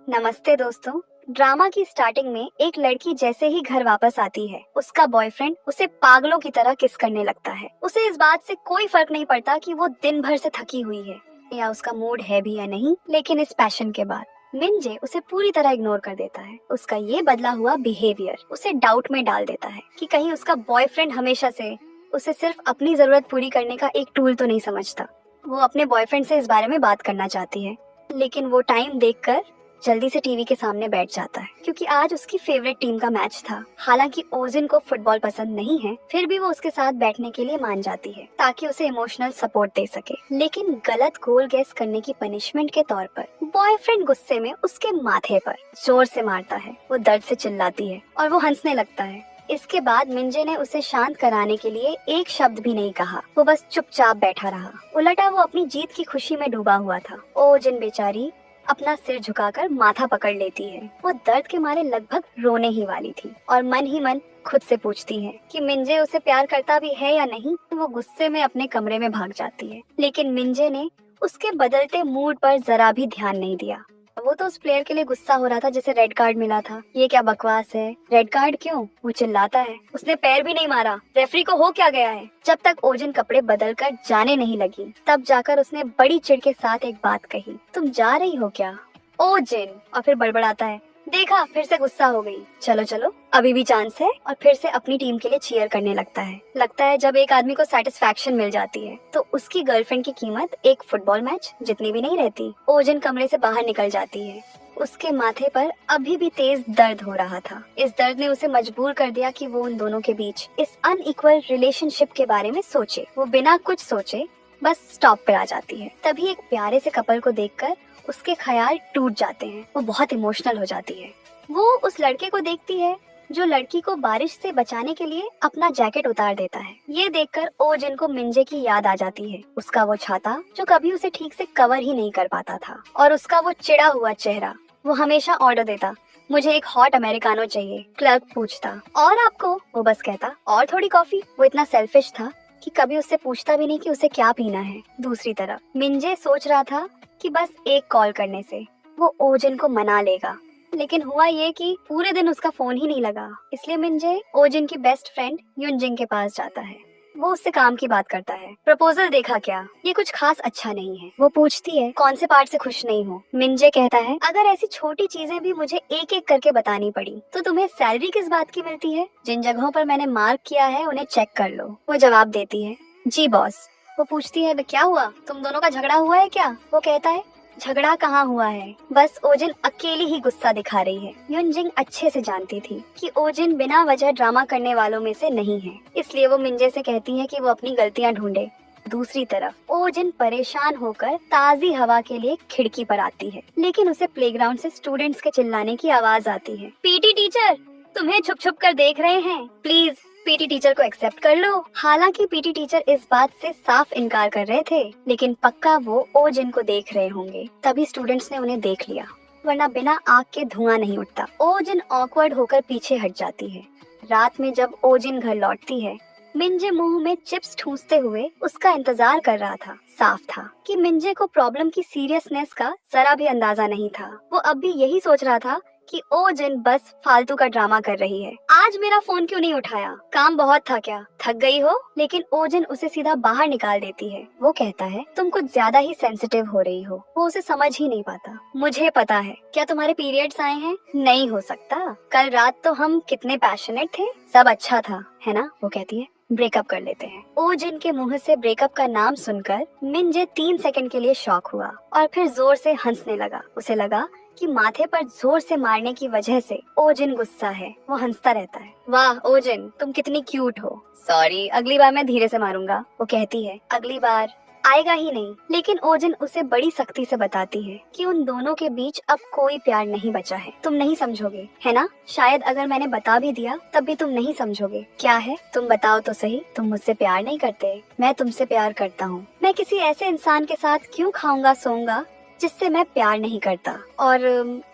नमस्ते दोस्तों। ड्रामा की स्टार्टिंग में एक लड़की जैसे ही घर वापस आती है, उसका बॉयफ्रेंड उसे पागलों की तरह किस करने लगता है। उसे इस बात से कोई फर्क नहीं पड़ता कि वो दिन भर से थकी हुई है या उसका मूड है भी या नहीं, लेकिन इस पैशन के बाद मिंजे उसे पूरी तरह इग्नोर कर देता है। उसका ये बदला हुआ बिहेवियर उसे डाउट में डाल देता है कि कहीं उसका बॉयफ्रेंड हमेशा से उसे सिर्फ अपनी जरूरत पूरी करने का एक टूल तो नहीं समझता। वो अपने बॉयफ्रेंड से इस बारे में बात करना चाहती है, लेकिन वो टाइम देखकर जल्दी से टीवी के सामने बैठ जाता है क्योंकि आज उसकी फेवरेट टीम का मैच था। हालांकि ओजिन को फुटबॉल पसंद नहीं है, फिर भी वो उसके साथ बैठने के लिए मान जाती है ताकि उसे इमोशनल सपोर्ट दे सके। लेकिन गलत गोल गैस करने की पनिशमेंट के तौर पर बॉयफ्रेंड गुस्से में उसके माथे पर जोर से मारता है। वो दर्द से चिल्लाती है और वो हंसने लगता है। इसके बाद मिंजे ने उसे शांत कराने के लिए एक शब्द भी नहीं कहा। वो बस चुपचाप बैठा रहा। उलटा वो अपनी जीत की खुशी में डूबा हुआ था। ओजिन बेचारी अपना सिर झुकाकर माथा पकड़ लेती है। वो दर्द के मारे लगभग रोने ही वाली थी और मन ही मन खुद से पूछती है कि मिंजे उसे प्यार करता भी है या नहीं। वो गुस्से में अपने कमरे में भाग जाती है, लेकिन मिंजे ने उसके बदलते मूड पर जरा भी ध्यान नहीं दिया। वो तो उस प्लेयर के लिए गुस्सा हो रहा था जिसे रेड कार्ड मिला था। ये क्या बकवास है, रेड कार्ड क्यों? वो चिल्लाता है। उसने पैर भी नहीं मारा, रेफरी को हो क्या गया है? जब तक ओजिन कपड़े बदल कर जाने नहीं लगी, तब जाकर उसने बड़ी चिढ़ के साथ एक बात कही, तुम जा रही हो क्या ओजिन? और फिर बड़बड़ाता है, देखा फिर से गुस्सा हो गई। चलो चलो अभी भी चांस है। और फिर से अपनी टीम के लिए चीयर करने लगता है। लगता है जब एक आदमी को सेटिस्फैक्शन मिल जाती है तो उसकी गर्लफ्रेंड की कीमत एक फुटबॉल मैच जितनी भी नहीं रहती। ओजिन कमरे से बाहर निकल जाती है। उसके माथे पर अभी भी तेज दर्द हो रहा था। इस दर्द ने उसे मजबूर कर दिया कि वो उन दोनों के बीच इस अनइक्वल रिलेशनशिप के बारे में सोचे। वो बिना कुछ सोचे बस स्टॉप पर आ जाती है। तभी एक प्यारे से कपल को देखकर उसके ख्याल टूट जाते हैं। वो बहुत इमोशनल हो जाती है। वो उस लड़के को देखती है जो लड़की को बारिश से बचाने के लिए अपना जैकेट उतार देता है। ये देखकर ओजिन को मिंजे की याद आ जाती है। उसका वो छाता जो कभी उसे ठीक से कवर ही नहीं कर पाता था, और उसका वो चिढ़ा हुआ चेहरा। वो हमेशा ऑर्डर देता, मुझे एक हॉट अमेरिकानो चाहिए। क्लर्क पूछता, और आपको? वो बस कहता, और थोड़ी कॉफी। वो इतना सेल्फिश था कि कभी उससे पूछता भी नहीं कि उसे क्या पीना है। दूसरी तरफ मिंजे सोच रहा था कि बस एक कॉल करने से वो ओजिन को मना लेगा, लेकिन हुआ ये कि पूरे दिन उसका फोन ही नहीं लगा। इसलिए मिंजे ओजिन की बेस्ट फ्रेंड युनजिंग के पास जाता है। वो उससे काम की बात करता है। प्रपोजल देखा क्या? ये कुछ खास अच्छा नहीं है। वो पूछती है, कौन से पार्ट से खुश नहीं हो? मिंजे कहता है, अगर ऐसी छोटी चीजें भी मुझे एक एक करके बतानी पड़ी तो तुम्हें सैलरी किस बात की मिलती है? जिन जगहों पर मैंने मार्क किया है उन्हें चेक कर लो। वो जवाब देती है, जी बॉस। वो पूछती है, क्या हुआ, तुम दोनों का झगड़ा हुआ है क्या? वो कहता है, झगड़ा कहाँ हुआ है, बस ओजिन अकेली ही गुस्सा दिखा रही है। युनजिंग अच्छे से जानती थी कि ओजिन बिना वजह ड्रामा करने वालों में से नहीं है, इसलिए वो मिंजे से कहती है कि वो अपनी गलतियां ढूंढे। दूसरी तरफ ओजिन परेशान होकर ताजी हवा के लिए खिड़की पर आती है, लेकिन उसे प्लेग्राउंड से स्टूडेंट्स के चिल्लाने की आवाज आती है, पीटी टीचर तुम्हें छुप छुप कर देख रहे हैं, प्लीज पीटी टीचर को एक्सेप्ट कर लो। हालांकि पीटी टीचर इस बात से साफ इनकार कर रहे थे, लेकिन पक्का वो ओजिन को देख रहे होंगे, तभी स्टूडेंट्स ने उन्हें देख लिया, वरना बिना आग के धुआं नहीं उठता। ओजिन ऑकवर्ड होकर पीछे हट जाती है। रात में जब ओजिन घर लौटती है, मिंजे मुंह में चिप्स ठूंसते हुए उसका इंतजार कर रहा था। साफ था कि मिंजे को प्रॉब्लम की सीरियसनेस का जरा भी अंदाजा नहीं था। वो अब भी यही सोच रहा था कि ओजिन बस फालतू का ड्रामा कर रही है। आज मेरा फोन क्यों नहीं उठाया? काम बहुत था क्या? थक गई हो? लेकिन ओजिन उसे सीधा बाहर निकाल देती है। वो कहता है, तुम कुछ ज्यादा ही सेंसिटिव हो रही हो। वो उसे समझ ही नहीं पाता। मुझे पता है, क्या तुम्हारे पीरियड्स आए हैं? नहीं हो सकता, कल रात तो हम कितने पैशनेट थे, सब अच्छा था, है ना? वो कहती है, ब्रेकअप कर लेते हैं। ओजिन के मुंह से ब्रेकअप का नाम सुनकर मिंजे 3 सेकंड के लिए शॉक हुआ और फिर जोर से हंसने लगा। उसे लगा कि माथे पर जोर से मारने की वजह से ओजिन गुस्सा है। वो हंसता रहता है, वाह ओजिन तुम कितनी क्यूट हो। सॉरी, अगली बार मैं धीरे से मारूंगा। वो कहती है, अगली बार आएगा ही नहीं। लेकिन ओजिन उसे बड़ी सख्ती से बताती है कि उन दोनों के बीच अब कोई प्यार नहीं बचा है। तुम नहीं समझोगे, है ना? शायद अगर मैंने बता भी दिया तब भी तुम नहीं समझोगे। क्या है? तुम बताओ तो सही, तुम मुझसे प्यार नहीं करते? मैं तुमसे प्यार करता हूँ। मैं किसी ऐसे इंसान के साथ क्यों खाऊंगा सोऊंगा जिससे मैं प्यार नहीं करता, और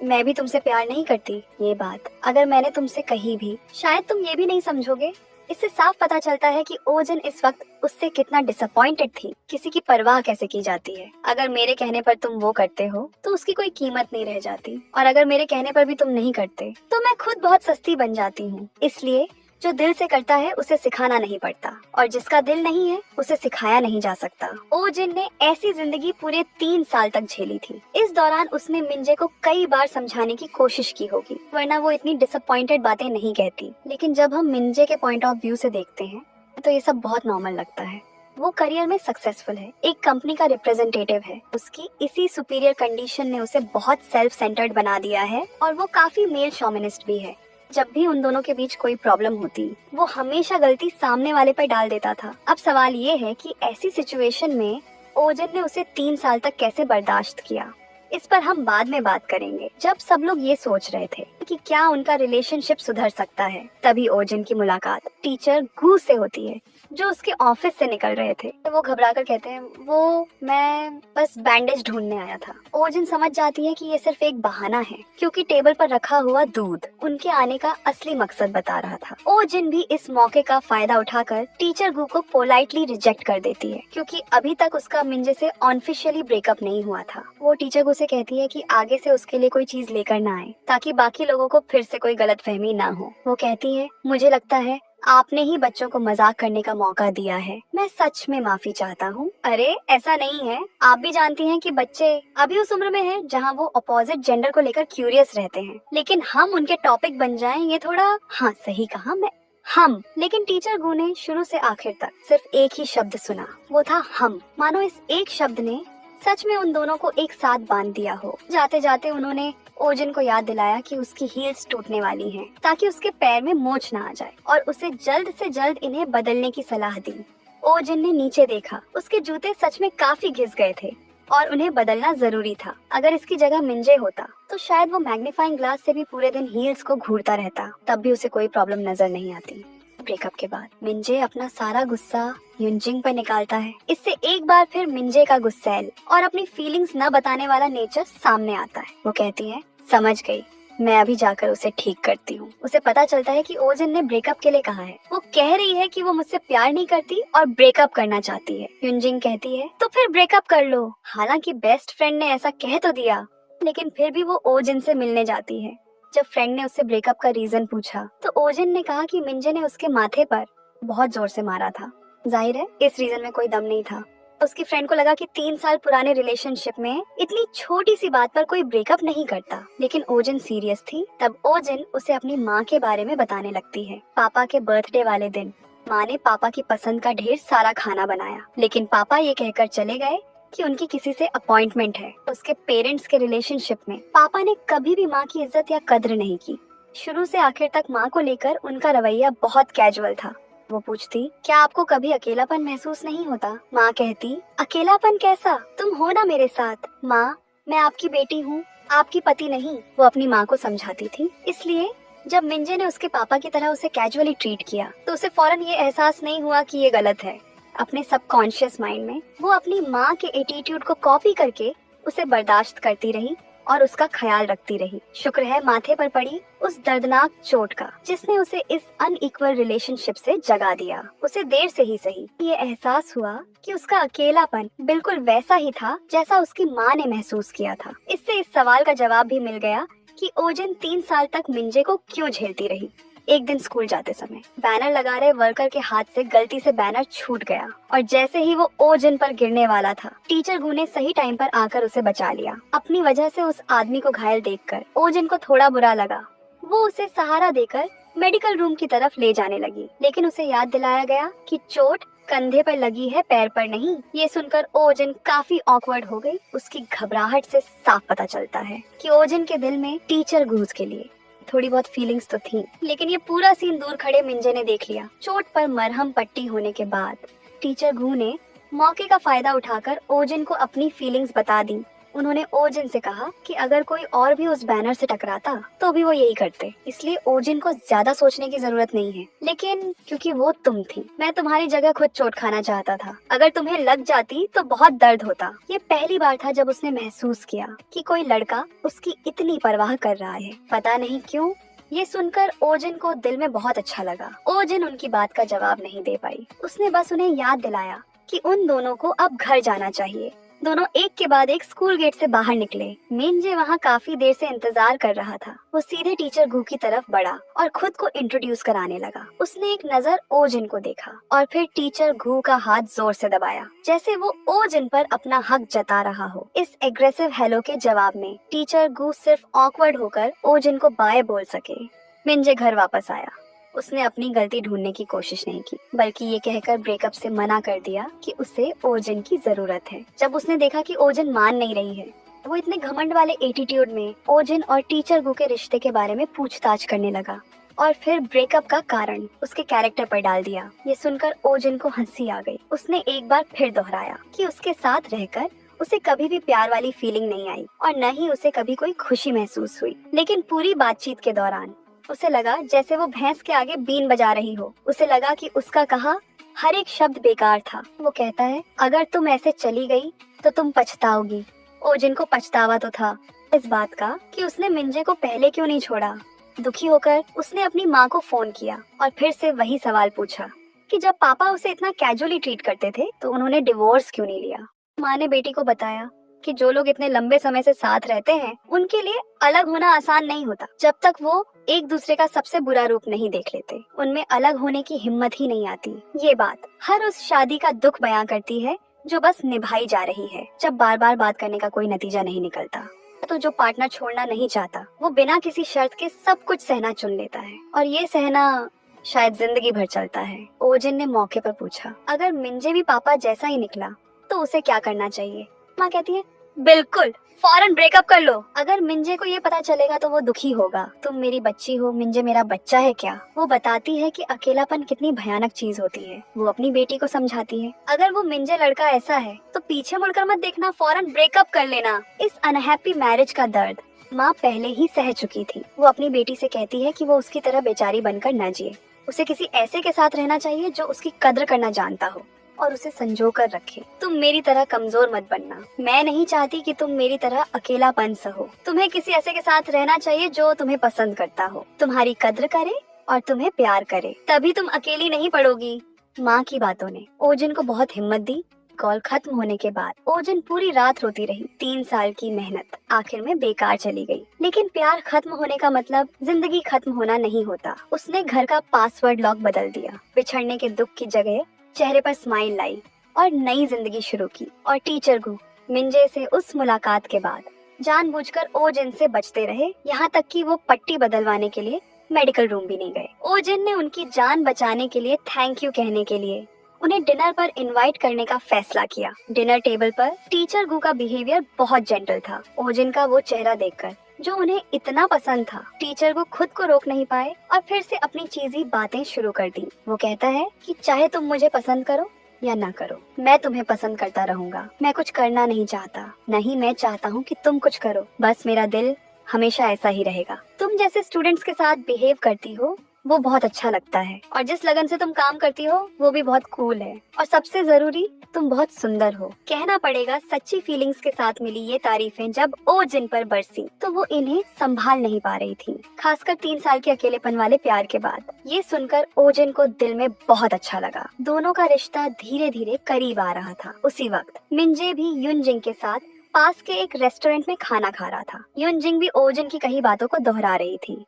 मैं भी तुमसे प्यार नहीं करती। ये बात अगर मैंने तुमसे कही भी, शायद तुम ये भी नहीं समझोगे इससे साफ पता चलता है कि ओजिन इस वक्त उससे कितना डिसअपॉइंटेड थी। किसी की परवाह कैसे की जाती है। अगर मेरे कहने पर तुम वो करते हो तो उसकी कोई कीमत नहीं रह जाती, और अगर मेरे कहने पर भी तुम नहीं करते तो मैं खुद बहुत सस्ती बन जाती हूँ। इसलिए जो दिल से करता है उसे सिखाना नहीं पड़ता, और जिसका दिल नहीं है उसे सिखाया नहीं जा सकता। ओजिन ने ऐसी जिंदगी पूरे 3 साल तक झेली थी। इस दौरान उसने मिंजे को कई बार समझाने की कोशिश की होगी, वरना वो इतनी डिसअपॉइंटेड बातें नहीं कहती। लेकिन जब हम मिंजे के पॉइंट ऑफ व्यू से देखते हैं तो ये सब बहुत नॉर्मल लगता है। वो करियर में सक्सेसफुल है, एक कंपनी का रिप्रेजेंटेटिव है। उसकी इसी सुपीरियर कंडीशन ने उसे बहुत सेल्फ सेंटर्ड बना दिया है, और वो काफी मेल शॉमिनिस्ट भी है। जब भी उन दोनों के बीच कोई प्रॉब्लम होती, वो हमेशा गलती सामने वाले पर डाल देता था। अब सवाल ये है कि ऐसी सिचुएशन में ओजिन ने उसे 3 साल तक कैसे बर्दाश्त किया। इस पर हम बाद में बात करेंगे, जब सब लोग ये सोच रहे थे कि क्या उनका रिलेशनशिप सुधर सकता है। तभी ओजिन की मुलाकात टीचर गू से होती है, जो उसके ऑफिस से निकल रहे थे। तो वो घबराकर कहते हैं, वो मैं बस बैंडेज ढूंढने आया था। ओजिन समझ जाती है कि ये सिर्फ एक बहाना है, क्योंकि टेबल पर रखा हुआ दूध उनके आने का असली मकसद बता रहा था। ओजिन भी इस मौके का फायदा उठाकर टीचर गू को पोलाइटली रिजेक्ट कर देती है, क्योंकि अभी तक उसका मिंजे से ऑफिशियली ब्रेकअप नहीं हुआ था। वो टीचर गू से कहती है कि आगे से उसके लिए कोई चीज लेकर ना आए, ताकि बाकी लोगों को फिर से कोई गलतफहमी ना हो। वो कहती है, मुझे लगता है आपने ही बच्चों को मजाक करने का मौका दिया है। मैं सच में माफी चाहता हूँ। अरे ऐसा नहीं है, आप भी जानती हैं कि बच्चे अभी उस उम्र में हैं जहाँ वो अपोजिट जेंडर को लेकर क्यूरियस रहते हैं, लेकिन हम उनके टॉपिक बन जाएं, ये थोड़ा। हाँ सही कहा मैं, हम। लेकिन टीचर गू ने शुरू से आखिर तक सिर्फ एक ही शब्द सुना, वो था हम। मानो इस एक शब्द ने सच में उन दोनों को एक साथ बांध दिया हो। जाते जाते उन्होंने ओजिन को याद दिलाया कि उसकी हील्स टूटने वाली हैं, ताकि उसके पैर में मोच ना आ जाए, और उसे जल्द से जल्द इन्हें बदलने की सलाह दी। ओजिन ने नीचे देखा, उसके जूते सच में काफी घिस गए थे और उन्हें बदलना जरूरी था। अगर इसकी जगह मिंजे होता तो शायद वो मैग्नीफाइंग ग्लास से भी पूरे दिन हील्स को घूरता रहता, तब भी उसे कोई प्रॉब्लम नजर नहीं आती। ब्रेकअप के बाद मिंजे अपना सारा गुस्सा युनजिंग पर निकालता है। इससे एक बार फिर मिंजे का गुस्सैल और अपनी फीलिंग्स न बताने वाला नेचर सामने आता है। वो कहती है, समझ गई, मैं अभी जाकर उसे ठीक करती हूँ। उसे पता चलता है कि ओजिन ने ब्रेकअप के लिए कहा है। वो कह रही है कि वो मुझसे प्यार नहीं करती और ब्रेकअप करना चाहती है। युनजिंग कहती है, तो फिर ब्रेकअप कर लो। हालांकि बेस्ट फ्रेंड ने ऐसा कह तो दिया, लेकिन फिर भी वो ओजिन से मिलने जाती है। जब फ्रेंड ने उससे ब्रेकअप का रीजन पूछा तो ओजिन ने कहा कि मिंजे ने उसके माथे पर बहुत जोर से मारा था। जाहिर है इस रीजन में कोई दम नहीं था। उसकी फ्रेंड को लगा कि 3 साल पुराने रिलेशनशिप में इतनी छोटी सी बात पर कोई ब्रेकअप नहीं करता, लेकिन ओजिन सीरियस थी। तब ओजिन उसे अपनी माँ के बारे में बताने लगती है। पापा के बर्थडे वाले दिन माँ ने पापा की पसंद का ढेर सारा खाना बनाया, लेकिन पापा ये कहकर चले गए कि उनकी किसी से अपॉइंटमेंट है। उसके पेरेंट्स के रिलेशनशिप में पापा ने कभी भी माँ की इज्जत या कद्र नहीं की। शुरू से आखिर तक माँ को लेकर उनका रवैया बहुत कैजुअल था। वो पूछती, क्या आपको कभी अकेलापन महसूस नहीं होता? माँ कहती, अकेलापन कैसा? तुम हो ना मेरे साथ। माँ, मैं आपकी बेटी हूँ, आपकी पति नहीं। वो अपनी माँ को समझाती थी। इसलिए जब मिंजे ने उसके पापा की तरह उसे कैजुअली ट्रीट किया तो उसे फौरन ये एहसास नहीं हुआ कि ये गलत है। अपने सबकॉन्शियस माइंड में वो अपनी माँ के एटीट्यूड को कॉपी करके उसे बर्दाश्त करती रही और उसका ख्याल रखती रही। शुक्र है माथे पर पड़ी उस दर्दनाक चोट का, जिसने उसे इस अनइक्वल रिलेशनशिप से जगा दिया। उसे देर से ही सही ये एहसास हुआ कि उसका अकेलापन बिल्कुल वैसा ही था जैसा उसकी माँ ने महसूस किया था। इससे इस सवाल का जवाब भी मिल गया कि ओजिन 3 साल तक मिंजे को क्यों झेलती रही। एक दिन स्कूल जाते समय बैनर लगा रहे वर्कर के हाथ से गलती से बैनर छूट गया, और जैसे ही वो ओजिन पर गिरने वाला था, टीचर गू ने सही टाइम पर आकर उसे बचा लिया। अपनी वजह से उस आदमी को घायल देखकर ओजिन को थोड़ा बुरा लगा। वो उसे सहारा देकर मेडिकल रूम की तरफ ले जाने लगी, लेकिन उसे याद दिलाया गया कि चोट कंधे पर लगी है, पैर पर नहीं। ये सुनकर ओजिन काफी ऑकवर्ड हो गई। उसकी घबराहट से साफ पता चलता है कि ओजिन के दिल में टीचर गूज के लिए थोड़ी बहुत फीलिंग्स तो थी, लेकिन ये पूरा सीन दूर खड़े मिंजे ने देख लिया। चोट पर मरहम पट्टी होने के बाद टीचर गू ने मौके का फायदा उठाकर ओजिन को अपनी फीलिंग्स बता दी। उन्होंने ओजिन से कहा कि अगर कोई और भी उस बैनर से टकराता तो भी वो यही करते, इसलिए ओजिन को ज्यादा सोचने की जरूरत नहीं है। लेकिन क्योंकि वो तुम थी, मैं तुम्हारी जगह खुद चोट खाना चाहता था। अगर तुम्हें लग जाती तो बहुत दर्द होता। ये पहली बार था जब उसने महसूस किया कि कोई लड़का उसकी इतनी परवाह कर रहा है। पता नहीं क्यों, ये सुनकर ओजिन को दिल में बहुत अच्छा लगा। ओजिन उनकी बात का जवाब नहीं दे पाई। उसने बस उन्हें याद दिलाया कि उन दोनों को अब घर जाना चाहिए। दोनों एक के बाद एक स्कूल गेट से बाहर निकले। मिंजे वहाँ काफी देर से इंतजार कर रहा था। वो सीधे टीचर गू की तरफ बढ़ा और खुद को इंट्रोड्यूस कराने लगा। उसने एक नजर ओजिन को देखा और फिर टीचर गू का हाथ जोर से दबाया, जैसे वो ओजिन पर अपना हक जता रहा हो। इस एग्रेसिव हेलो के जवाब में टीचर गू सिर्फ ऑकवर्ड होकर ओजिन को बाय बोल सके। मिंजे घर वापस आया। उसने अपनी गलती ढूंढने की कोशिश नहीं की, बल्कि ये कहकर ब्रेकअप से मना कर दिया कि उसे ओजिन की जरूरत है। जब उसने देखा कि ओजिन मान नहीं रही है, वो इतने घमंड वाले एटीट्यूड में ओजिन और टीचर गू के रिश्ते के बारे में पूछताछ करने लगा और फिर ब्रेकअप का कारण उसके कैरेक्टर पर डाल दिया। ये सुनकर ओजिन को हंसी आ गई। उसने एक बार फिर दोहराया कि उसके साथ रहकर उसे कभी भी प्यार वाली फीलिंग नहीं आई और न ही उसे कभी कोई खुशी महसूस हुई। लेकिन पूरी बातचीत के दौरान उसे लगा जैसे वो भैंस के आगे बीन बजा रही हो। उसे लगा कि उसका कहा हर एक शब्द बेकार था। वो कहता है, अगर तुम ऐसे चली गई तो तुम पछताओगी। ओजिन को पछतावा तो था इस बात का कि उसने मिंजे को पहले क्यों नहीं छोड़ा। दुखी होकर उसने अपनी माँ को फोन किया और फिर से वही सवाल पूछा कि जब पापा उसे इतना कैजुअली ट्रीट करते थे तो उन्होंने डिवोर्स क्यों नहीं लिया। माँ ने बेटी को बताया कि जो लोग इतने लंबे समय से साथ रहते हैं उनके लिए अलग होना आसान नहीं होता, जब तक वो एक दूसरे का सबसे बुरा रूप नहीं देख लेते। उनमें अलग होने की हिम्मत ही नहीं आती। ये बात हर उस शादी का दुख बयां करती है जो बस निभाई जा रही है। जब बार बार बात करने का कोई नतीजा नहीं निकलता तो जो पार्टनर छोड़ना नहीं चाहता वो बिना किसी शर्त के सब कुछ सहना चुन लेता है, और ये सहना शायद जिंदगी भर चलता है। ओजिन ने मौके पर पूछा, अगर मिंजे भी पापा जैसा ही निकला तो उसे क्या करना चाहिए। माँ कहती है, बिल्कुल फौरन ब्रेकअप कर लो। अगर मिंजे को ये पता चलेगा तो वो दुखी होगा। तुम मेरी बच्ची हो, मिंजे मेरा बच्चा है क्या। वो बताती है कि अकेलापन कितनी भयानक चीज होती है। वो अपनी बेटी को समझाती है, अगर वो मिंजे लड़का ऐसा है तो पीछे मुड़कर मत देखना, फौरन ब्रेकअप कर लेना। इस अनहैप्पी मैरिज का दर्द माँ पहले ही सह चुकी थी। वो अपनी बेटी से कहती है कि वो उसकी तरह बेचारी बनकर न जिए। उसे किसी ऐसे के साथ रहना चाहिए जो उसकी कद्र करना जानता हो और उसे संजो कर रखे। तुम मेरी तरह कमजोर मत बनना। मैं नहीं चाहती कि तुम मेरी तरह अकेलापन सहो। तुम्हें किसी ऐसे के साथ रहना चाहिए जो तुम्हें पसंद करता हो, तुम्हारी कद्र करे और तुम्हें प्यार करे, तभी तुम अकेली नहीं पड़ोगी। माँ की बातों ने ओजिन को बहुत हिम्मत दी। कॉल खत्म होने के बाद ओजिन पूरी रात रोती रही। 3 साल की मेहनत आखिर में बेकार चली गई। लेकिन प्यार खत्म होने का मतलब जिंदगी खत्म होना नहीं होता। उसने घर का पासवर्ड लॉक बदल दिया। बिछड़ने के दुख की जगह चेहरे पर स्माइल लाई और नई जिंदगी शुरू की। और टीचर गू मिंजे से उस मुलाकात के बाद जानबूझकर ओजिन से बचते रहे, यहाँ तक कि वो पट्टी बदलवाने के लिए मेडिकल रूम भी नहीं गए। ओजिन ने उनकी जान बचाने के लिए थैंक यू कहने के लिए उन्हें डिनर पर इनवाइट करने का फैसला किया। डिनर टेबल पर टीचर गू का बिहेवियर बहुत जेंटल था। ओजिन का वो चेहरा देखकर जो उन्हें इतना पसंद था, टीचर को खुद को रोक नहीं पाए और फिर से अपनी चीजी बातें शुरू कर दी। वो कहता है कि चाहे तुम मुझे पसंद करो या ना करो, मैं तुम्हें पसंद करता रहूंगा। मैं कुछ करना नहीं चाहता, नहीं मैं चाहता हूँ कि तुम कुछ करो। बस मेरा दिल हमेशा ऐसा ही रहेगा। तुम जैसे स्टूडेंट्स के साथ बिहेव करती हो वो बहुत अच्छा लगता है, और जिस लगन से तुम काम करती हो वो भी बहुत कूल है, और सबसे जरूरी तुम बहुत सुंदर हो। कहना पड़ेगा सच्ची फीलिंग्स के साथ मिली ये तारीफें जब ओजिन पर बरसी तो वो इन्हें संभाल नहीं पा रही थी, खासकर 3 साल के अकेलेपन वाले प्यार के बाद। ये सुनकर ओजिन को दिल में बहुत अच्छा लगा। दोनों का रिश्ता धीरे धीरे करीब आ रहा था। उसी वक्त मिंजे भी युनजिंग के साथ पास के एक रेस्टोरेंट में खाना खा रहा था। युनजिंग भी ओजिन की कही बातों को दोहरा रही थी।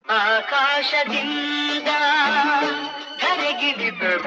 ಆಕಾಶದಿಂದ ಧರೆಗಿಳಿದರು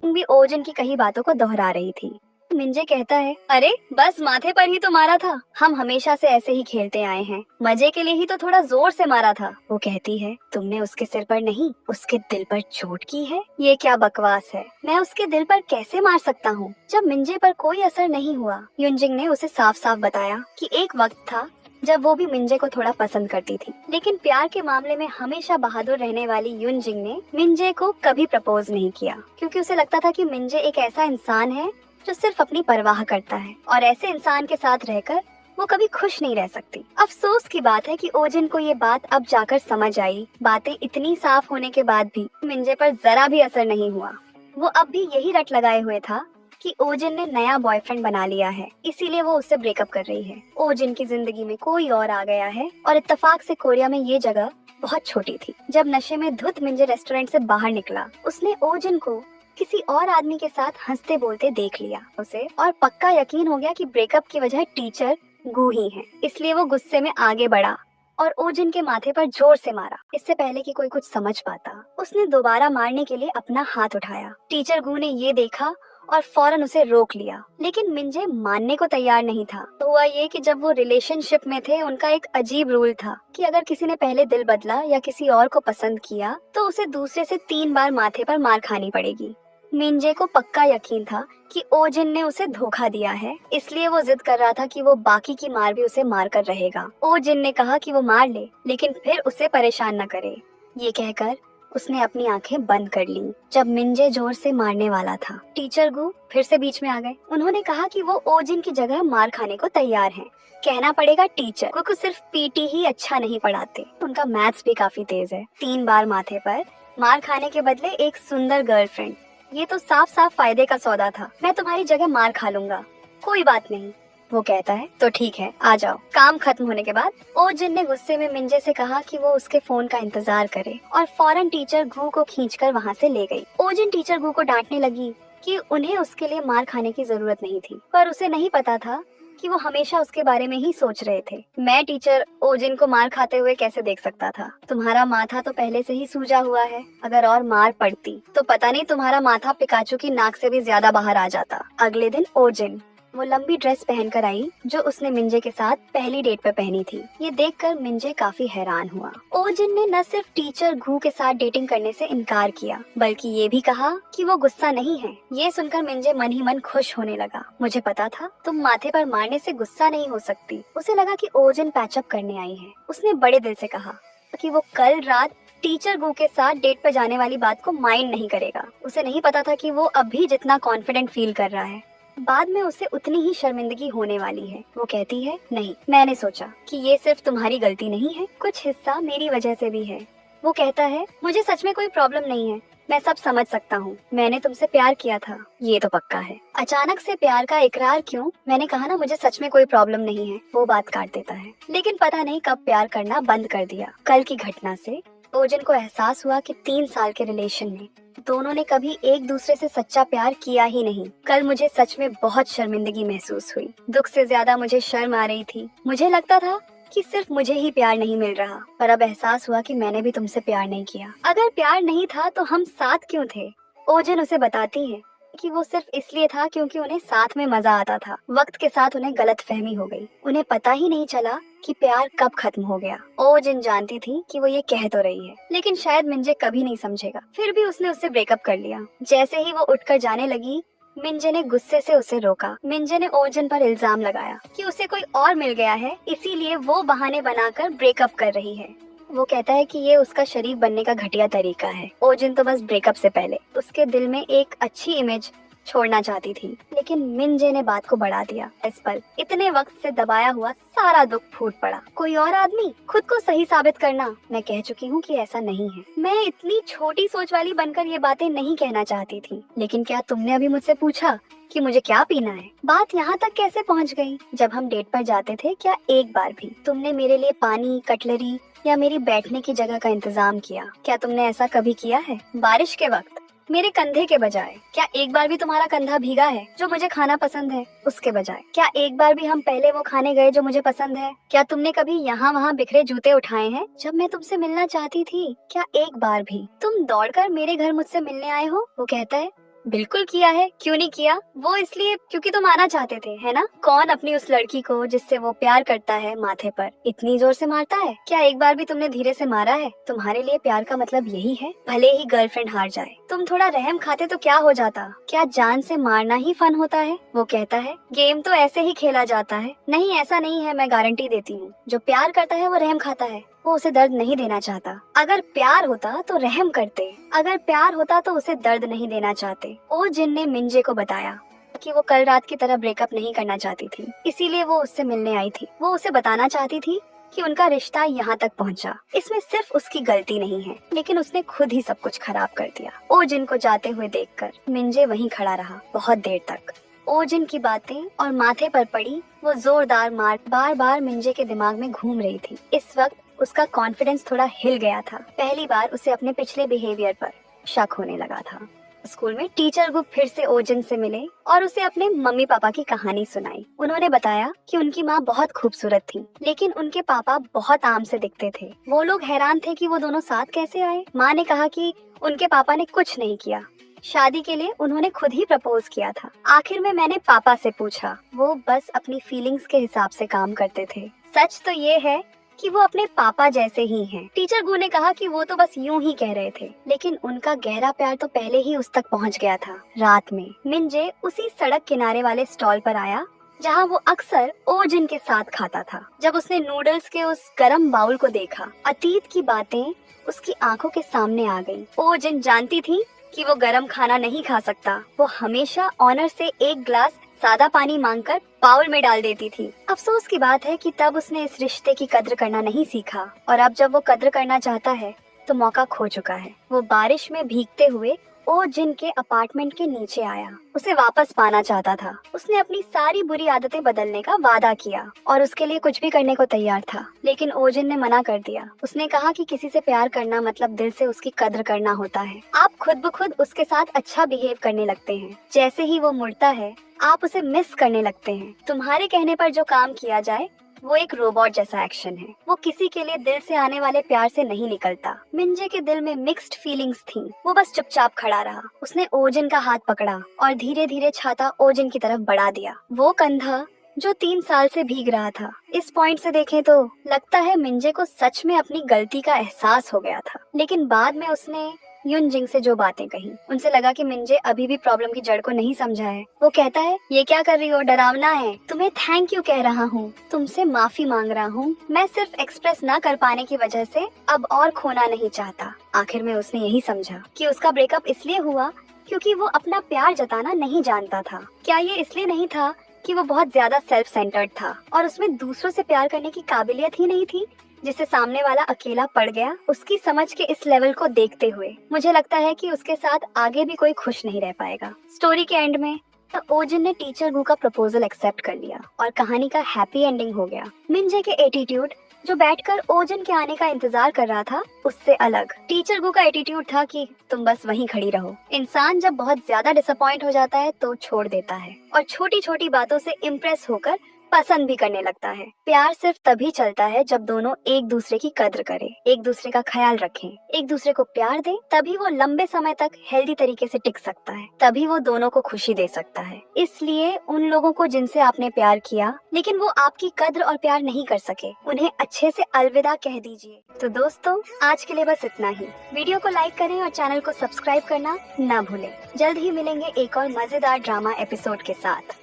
भी ओजिन की कही बातों को दोहरा रही थी। मिंजे कहता है, अरे बस माथे पर ही तो मारा था, हम हमेशा से ऐसे ही खेलते आए हैं, मजे के लिए ही तो थोड़ा जोर से मारा था। वो कहती है, तुमने उसके सिर पर नहीं उसके दिल पर चोट की है। ये क्या बकवास है, मैं उसके दिल पर कैसे मार सकता हूँ जब मिंजे पर कोई असर नहीं हुआ। युनजिंग ने उसे साफ साफ बताया कि एक वक्त था जब वो भी मिंजे को थोड़ा पसंद करती थी, लेकिन प्यार के मामले में हमेशा बहादुर रहने वाली युनजिंग ने मिंजे को कभी प्रपोज नहीं किया, क्योंकि उसे लगता था कि मिंजे एक ऐसा इंसान है जो सिर्फ अपनी परवाह करता है, और ऐसे इंसान के साथ रहकर वो कभी खुश नहीं रह सकती। अफसोस की बात है कि ओजिन को ये बात अब जाकर समझ आई। बातें इतनी साफ होने के बाद भी मिंजे पर जरा भी असर नहीं हुआ। वो अब भी यही रट लगाए हुए था कि ओजिन ने नया बॉयफ्रेंड बना लिया है, इसीलिए वो उससे ब्रेकअप कर रही है। ओजिन की जिंदगी में कोई और आ गया है और इत्तेफाक से कोरिया में ये जगह बहुत छोटी थी। जब नशे में धुत मिंजे रेस्टोरेंट से बाहर निकला, उसने ओजिन को किसी और आदमी के साथ हंसते बोलते देख लिया उसे, और पक्का यकीन हो गया कि ब्रेकअप की वजह टीचर गू ही है। इसलिए वो गुस्से में आगे बढ़ा और ओजिन के माथे पर जोर से मारा। इससे पहले कि कोई कुछ समझ पाता, उसने दोबारा मारने के लिए अपना हाथ उठाया। टीचर गू ने ये देखा और फौरन उसे रोक लिया, लेकिन मिंजे मानने को तैयार नहीं था। तो हुआ ये कि जब वो रिलेशनशिप में थे, उनका एक अजीब रूल था कि अगर किसी ने पहले दिल बदला या किसी और को पसंद किया तो उसे दूसरे से 3 बार माथे पर मार खानी पड़ेगी। मिंजे को पक्का यकीन था कि ओजिन ने उसे धोखा दिया है, इसलिए वो जिद कर रहा था कि वो बाकी की मार भी उसे मार कर रहेगा। ओजिन ने कहा कि वो मार ले, लेकिन फिर उसे परेशान न करे। ये कहकर उसने अपनी आंखें बंद कर ली। जब मिंजे जोर से मारने वाला था, टीचर गू फिर से बीच में आ गए। उन्होंने कहा कि वो ओजिन की जगह मार खाने को तैयार हैं। कहना पड़ेगा टीचर को सिर्फ पीटी ही अच्छा नहीं पढ़ाते, उनका मैथ्स भी काफी तेज है। 3 बार माथे पर मार खाने के बदले एक सुंदर गर्लफ्रेंड, ये तो साफ साफ फायदे का सौदा था। मैं तुम्हारी जगह मार खा लूंगा, कोई बात नहीं। वो कहता है तो ठीक है, आ जाओ। काम खत्म होने के बाद ओजिन ने गुस्से में मिंजे से कहा कि वो उसके फोन का इंतजार करे और फौरन टीचर गू को खींचकर वहाँ से ले गई। ओजिन टीचर गू को डांटने लगी कि उन्हें उसके लिए मार खाने की जरूरत नहीं थी, पर उसे नहीं पता था कि वो हमेशा उसके बारे में ही सोच रहे थे। मैं टीचर ओजिन को मार खाते हुए कैसे देख सकता था? तुम्हारा माथा तो पहले से ही सूजा हुआ है, अगर और मार पड़ती तो पता नहीं तुम्हारा माथा पिकाचू की नाक से भी ज्यादा बाहर आ जाता। अगले दिन ओजिन वो लंबी ड्रेस पहनकर आई जो उसने मिंजे के साथ पहली डेट पर पहनी थी। ये देखकर मिंजे काफी हैरान हुआ। ओजिन ने न सिर्फ टीचर गू के साथ डेटिंग करने से इनकार किया, बल्कि ये भी कहा कि वो गुस्सा नहीं है। ये सुनकर मिंजे मन ही मन खुश होने लगा। मुझे पता था तुम माथे पर मारने से गुस्सा नहीं हो सकती। उसे लगा कि ओजिन पैचअप करने आई है। उसने बड़े दिल से कहा कि वो कल रात टीचर गू के साथ डेट पर जाने वाली बात को माइंड नहीं करेगा। उसे नहीं पता था कि वो अभी जितना कॉन्फिडेंट फील कर रहा है, बाद में उसे उतनी ही शर्मिंदगी होने वाली है। वो कहती है, नहीं, मैंने सोचा कि ये सिर्फ तुम्हारी गलती नहीं है, कुछ हिस्सा मेरी वजह से भी है। वो कहता है, मुझे सच में कोई प्रॉब्लम नहीं है, मैं सब समझ सकता हूँ। मैंने तुमसे प्यार किया था, ये तो पक्का है। अचानक से प्यार का इकरार क्यों? मैंने कहा ना, मुझे सच में कोई प्रॉब्लम नहीं है। वो बात काट देता है, लेकिन पता नहीं कब प्यार करना बंद कर दिया। कल की घटना से ओजिन को एहसास हुआ कि 3 साल के रिलेशन में दोनों ने कभी एक दूसरे से सच्चा प्यार किया ही नहीं। कल मुझे सच में बहुत शर्मिंदगी महसूस हुई। दुख से ज्यादा मुझे शर्म आ रही थी। मुझे लगता था कि सिर्फ मुझे ही प्यार नहीं मिल रहा, पर अब एहसास हुआ कि मैंने भी तुमसे प्यार नहीं किया। अगर प्यार नहीं था तो हम साथ क्यों थे? ओजिन उसे बताती है कि वो सिर्फ इसलिए था क्योंकि उन्हें साथ में मजा आता था। वक्त के साथ उन्हें गलतफहमी हो गई। उन्हें पता ही नहीं चला कि प्यार कब खत्म हो गया। ओजिन जानती थी कि वो ये कह तो रही है, लेकिन शायद मिंजे कभी नहीं समझेगा। फिर भी उसने उससे ब्रेकअप कर लिया। जैसे ही वो उठकर जाने लगी, मिंजे ने गुस्से से उसे रोका। मिंजे ने ओजिन पर इल्जाम लगाया कि उसे कोई और मिल गया है, इसीलिए वो बहाने बनाकर ब्रेकअप कर रही है। वो कहता है कि ये उसका शरीफ बनने का घटिया तरीका है। ओजिन तो बस ब्रेकअप से पहले उसके दिल में एक अच्छी इमेज छोड़ना चाहती थी, लेकिन मिंजे ने बात को बढ़ा दिया। इस पल इतने वक्त से दबाया हुआ सारा दुख फूट पड़ा। कोई और आदमी, खुद को सही साबित करना। मैं कह चुकी हूँ कि ऐसा नहीं है। मैं इतनी छोटी सोच वाली बनकर ये बातें नहीं कहना चाहती थी, लेकिन क्या तुमने अभी मुझसे पूछा कि मुझे क्या पीना है? बात यहाँ तक कैसे पहुँच गई? जब हम डेट पर जाते थे, क्या एक बार भी तुमने मेरे लिए पानी, कटलरी या मेरी बैठने की जगह का इंतजाम किया? क्या तुमने ऐसा कभी किया है? बारिश के वक्त मेरे कंधे के बजाय क्या एक बार भी तुम्हारा कंधा भीगा है? जो मुझे खाना पसंद है उसके बजाय क्या एक बार भी हम पहले वो खाने गए जो मुझे पसंद है? क्या तुमने कभी यहाँ वहाँ बिखरे जूते उठाए हैं जब मैं तुमसे मिलना चाहती थी? क्या एक बार भी तुम दौड़कर मेरे घर मुझसे मिलने आए हो? वो कहता है, बिल्कुल किया है, क्यों नहीं किया? वो इसलिए क्योंकि तुम आना चाहते थे, है ना? कौन अपनी उस लड़की को जिससे वो प्यार करता है माथे पर इतनी जोर से मारता है? क्या एक बार भी तुमने धीरे से मारा है? तुम्हारे लिए प्यार का मतलब यही है? भले ही गर्लफ्रेंड हार जाए, तुम थोड़ा रहम खाते तो क्या हो जाता? क्या जान से मारना ही फन होता है? वो कहता है, गेम तो ऐसे ही खेला जाता है। नहीं, ऐसा नहीं है, मैं गारंटी देती हूँ। जो प्यार करता है वो रहम खाता है, वो उसे दर्द नहीं देना चाहता। अगर प्यार होता तो रहम करते, अगर प्यार होता तो उसे दर्द नहीं देना चाहते। ओजिन ने मिंजे को बताया कि वो कल रात की तरह ब्रेकअप नहीं करना चाहती थी, इसीलिए वो उससे मिलने आई थी। वो उसे बताना चाहती थी कि उनका रिश्ता यहाँ तक पहुँचा। इसमें सिर्फ उसकी गलती नहीं है, लेकिन उसने खुद ही सब कुछ खराब कर दिया। ओजिन को जाते हुए देखकर मिंजे वहीं खड़ा रहा बहुत देर तक। ओजिन की बातें और माथे पर पड़ी वो जोरदार मार बार बार मिंजे के दिमाग में घूम रही थी। इस वक्त उसका कॉन्फिडेंस थोड़ा हिल गया था। पहली बार उसे अपने पिछले बिहेवियर पर शक होने लगा था। स्कूल में टीचर गुप फिर से ओजिन से मिले और उसे अपने मम्मी पापा की कहानी सुनाई। उन्होंने बताया कि उनकी माँ बहुत खूबसूरत थी, लेकिन उनके पापा बहुत आम से दिखते थे। वो लोग हैरान थे कि वो दोनों साथ कैसे आए। माँ ने कहा कि उनके पापा ने कुछ नहीं किया, शादी के लिए उन्होंने खुद ही प्रपोज किया था। आखिर में मैंने पापा से पूछा, वो बस अपनी फीलिंग्स के हिसाब से काम करते थे। सच तो ये है कि वो अपने पापा जैसे ही हैं। टीचर गू ने कहा कि वो तो बस यूं ही कह रहे थे, लेकिन उनका गहरा प्यार तो पहले ही उस तक पहुंच गया था। रात में मिंजे उसी सड़क किनारे वाले स्टॉल पर आया जहां वो अक्सर ओजिन के साथ खाता था। जब उसने नूडल्स के उस गरम बाउल को देखा, अतीत की बातें उसकी आंखों के सामने आ गईं। ओजिन जानती थी कि वो गरम खाना नहीं खा सकता। वो हमेशा ऑनर से एक ग्लास सादा पानी मांगकर बाउल में डाल देती थी। अफसोस की बात है कि तब उसने इस रिश्ते की कद्र करना नहीं सीखा, और अब जब वो कद्र करना चाहता है तो मौका खो चुका है। वो बारिश में भीगते हुए ओजिन के अपार्टमेंट के नीचे आया। उसे वापस पाना चाहता था। उसने अपनी सारी बुरी आदतें बदलने का वादा किया और उसके लिए कुछ भी करने को तैयार था, लेकिन ओजिन ने मना कर दिया। उसने कहा कि किसी से प्यार करना मतलब दिल से उसकी कद्र करना होता है। आप खुद ब खुद उसके साथ अच्छा बिहेव करने लगते हैं। जैसे ही वो मुड़ता है आप उसे मिस करने लगते हैं। तुम्हारे कहने पर जो काम किया जाए वो एक रोबोट जैसा एक्शन है। वो किसी के लिए दिल से आने वाले प्यार से नहीं निकलता। मिंजे के दिल में मिक्स्ड फीलिंग्स थी। वो बस चुपचाप खड़ा रहा। उसने ओजिन का हाथ पकड़ा और धीरे धीरे छाता ओजिन की तरफ बढ़ा दिया। वो कंधा जो 3 साल से भीग रहा था। इस पॉइंट से देखें तो लगता है मिंजे को सच में अपनी गलती का एहसास हो गया था, लेकिन बाद में उसने युनजिंग से जो बातें कही, उनसे लगा कि मिंजे अभी भी प्रॉब्लम की जड़ को नहीं समझा है। वो कहता है, ये क्या कर रही हो, डरावना है। तुम्हें थैंक यू कह रहा हूँ, तुमसे माफी मांग रहा हूँ। मैं सिर्फ एक्सप्रेस ना कर पाने की वजह से अब और खोना नहीं चाहता। आखिर में उसने यही समझा कि उसका ब्रेकअप इसलिए हुआ क्योंकि वो अपना प्यार जताना नहीं जानता था। क्या ये इसलिए नहीं था कि वो बहुत ज्यादा सेल्फ सेंटर्ड था और उसमें दूसरों से प्यार करने की काबिलियत ही नहीं थी, जिससे सामने वाला अकेला पड़ गया। उसकी समझ के इस लेवल को देखते हुए मुझे लगता है कि उसके साथ आगे भी कोई खुश नहीं रह पाएगा। स्टोरी के एंड में तो ओजिन ने टीचर गू का प्रपोजल एक्सेप्ट कर लिया और कहानी का हैप्पी एंडिंग हो गया। मिंजे के एटीट्यूड, जो बैठकर ओजिन के आने का इंतजार कर रहा था, उससे अलग टीचर गू का एटीट्यूड था कि तुम बस वहीं खड़ी रहो। इंसान जब बहुत ज्यादा डिसअपॉइंट हो जाता है तो छोड़ देता है और छोटी छोटी बातों से इम्प्रेस होकर पसंद भी करने लगता है। प्यार सिर्फ तभी चलता है जब दोनों एक दूसरे की कद्र करें, एक दूसरे का ख्याल रखें, एक दूसरे को प्यार दें। तभी वो लंबे समय तक हेल्दी तरीके से टिक सकता है, तभी वो दोनों को खुशी दे सकता है। इसलिए उन लोगों को जिनसे आपने प्यार किया लेकिन वो आपकी कद्र और प्यार नहीं कर सके, उन्हें अच्छे से अलविदा कह दीजिए। तो दोस्तों, आज के लिए बस इतना ही। वीडियो को लाइक करें और चैनल को सब्सक्राइब करना ना भूलें। जल्द ही मिलेंगे एक और मजेदार ड्रामा एपिसोड के साथ।